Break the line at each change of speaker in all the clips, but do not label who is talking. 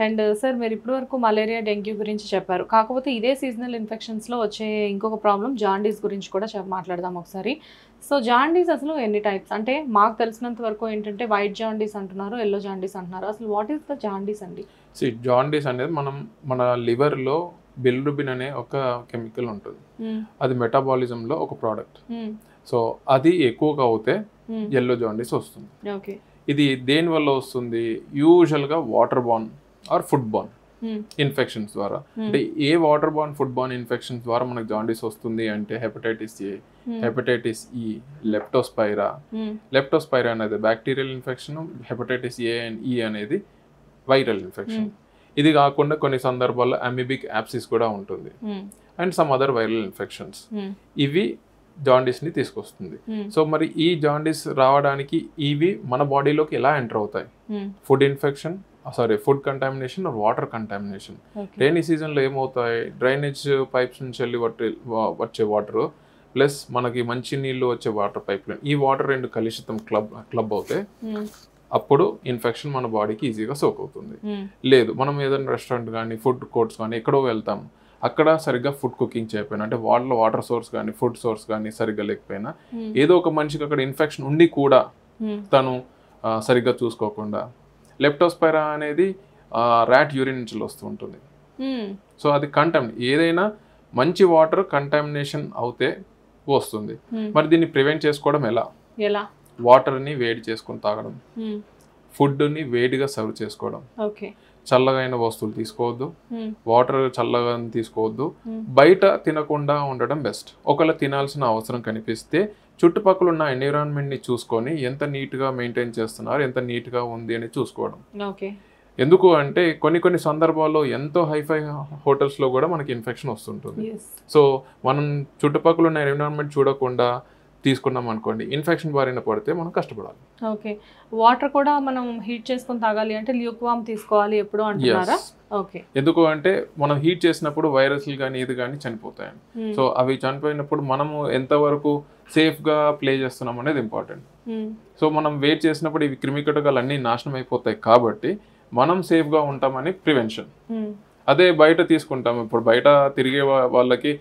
And sir మీరు ఇప్పటివరకు malaria, dengue గురించి చెప్పారు. కాకపోతే ఇదే సీజనల్ ఇన్ఫెక్షన్స్‌లో వచ్చే ఇంకొక ప్రాబ్లమ్ జాండీస్ గురించి కూడా మాట్లాడదాం ఒకసారి. సో జాండీస్ అసలు ఎన్ని టైప్స్? అంటే మాకు తెలిసినంత వరకు ఏంటంటే వైట్ జాండీస్ అంటున్నారు, యెల్లో జాండీస్ అంటున్నారు. అసలు వాట్ ఈస్ ద జాండీస్ అండి?
జాండీస్ అనేది మన లివర్‌లో బిలిరుబిన్ అనే ఒక కెమికల్ ఉంటుంది. అది మెటాబాలిజంలో ఒక ప్రోడక్ట్. సో అది ఎక్కువగా అవుతే యెల్లో జాండీస్ వస్తుంది.
ఓకే.
ఇది దేని వల్ల వస్తుంది? యూజువల్గా water borne or food borne infections ద్వారా. అంటే ఏ water borne, food borne infections ద్వారా మనకు జాండీస్ వస్తుంది అంటే hepatitis A, hepatitis E, leptospira. Leptospira అనేది bacterial infection, hepatitis A and E అనేది వైరల్ ఇన్ఫెక్షన్. ఇది కాకుండా కొన్ని సందర్భాల్లో అమీబిక్ యాప్సిస్ కూడా ఉంటుంది and some other viral infections. ఇవి జాండీస్ని తీసుకొస్తుంది. సో మరి ఈ జాండీస్ రావడానికి ఇవి మన బాడీలోకి ఎలా ఎంటర్ అవుతాయి? Food contamination or water contamination. Rainy సీజన్లో ఏమవుతాయి? డ్రైనేజ్ పైప్స్ నుంచి వెళ్ళి వచ్చే వాటర్ ప్లస్ మనకి మంచి నీళ్ళు వచ్చే వాటర్ పైప్ లైన్, ఈ వాటర్ రెండు కలుషితం క్లబ్ అవుతాయి. అప్పుడు ఇన్ఫెక్షన్ మన బాడీకి ఈజీగా సోక్ అవుతుంది. లేదు, మనం ఏదైనా రెస్టారెంట్ కానీ ఫుడ్ కోర్ట్స్ కానీ ఎక్కడో వెళ్తాం, అక్కడ సరిగ్గా ఫుడ్ కుకింగ్ చేయకపోయినా, అంటే వాళ్ళలో వాటర్ సోర్స్ కానీ ఫుడ్ సోర్స్ కానీ సరిగ్గా లేకపోయినా, ఏదో ఒక మనిషికి అక్కడ ఇన్ఫెక్షన్ ఉండి కూడా తను సరిగ్గా చూసుకోకుండా, లెప్టోస్పైరా అనేది ర్యాట్ యూరిన్ నుంచి వస్తూ ఉంటుంది. సో అది ఏదైనా మంచి వాటర్ కంటామినేషన్ అవుతే వస్తుంది. మరి దీన్ని ప్రివెంట్ చేసుకోవడం ఎలా? వాటర్ని వేడి చేసుకొని తాగడం, ఫుడ్ని వేడిగా సర్వ్ చేసుకోవడం, చల్లగైన వస్తువులు తీసుకోవద్దు, వాటర్ చల్లగా తీసుకోవద్దు, బయట తినకుండా ఉండడం బెస్ట్. ఒకవేళ తినాల్సిన అవసరం కనిపిస్తే చుట్టుపక్కల ఉన్న ఎన్విరాన్మెంట్ని చూసుకొని ఎంత నీట్గా మెయింటైన్ చేస్తున్నారు, ఎంత నీట్గా ఉంది అని చూసుకోవడం. ఎందుకు అంటే కొన్ని సందర్భాల్లో ఎంతో హైఫై హోటల్స్లో కూడా మనకి ఇన్ఫెక్షన్ వస్తుంటుంది. సో మనం చుట్టుపక్కల ఉన్న ఎన్విరాన్మెంట్ చూడకుండా తీసుకున్నాం అనుకోండి, ఇన్ఫెక్షన్ బారిన పడితే మనం కష్టపడాలి.
ఓకే. వాటర్ కూడా మనం హీట్ చేసుకొని తాగాలి అంటే ల్యూక్ వామ్ తీసుకోవాలి ఎప్పుడు అంటున్నారా? ఓకే.
ఎందుకు అంటే మనం హీట్ చేసినప్పుడు వైరస్లు కానీ ఇది కానీ చనిపోతాయి. సో అవి చనిపోయినప్పుడు మనము ఎంతవరకు సేఫ్గా ప్లే చేస్తున్నాం అనేది ఇంపార్టెంట్. సో మనం వెయిట్ చేసినప్పుడు ఇవి క్రిమికీటకాలు అన్నీ నాశనం అయిపోతాయి కాబట్టి మనం సేఫ్గా ఉంటామని ప్రివెన్షన్. అదే బయట తీసుకుంటాం, ఇప్పుడు బయట తిరిగే వాళ్ళకి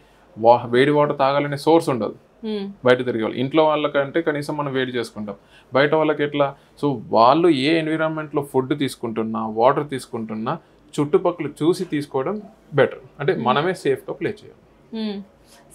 వేడి వాటర్ తాగాలనే సోర్స్ ఉండదు. బయట తిరిగే వాళ్ళు, ఇంట్లో వాళ్ళకంటే కనీసం మనం వేడి చేసుకుంటాం. బయట వాళ్ళకి ఎట్లా? సో వాళ్ళు ఏ ఎన్విరాన్మెంట్లో ఫుడ్ తీసుకుంటున్నా, వాటర్ తీసుకుంటున్నా చుట్టుపక్కల చూసి తీసుకోవడం బెటర్. అంటే మనమే సేఫ్గా ప్లే చేయాలి.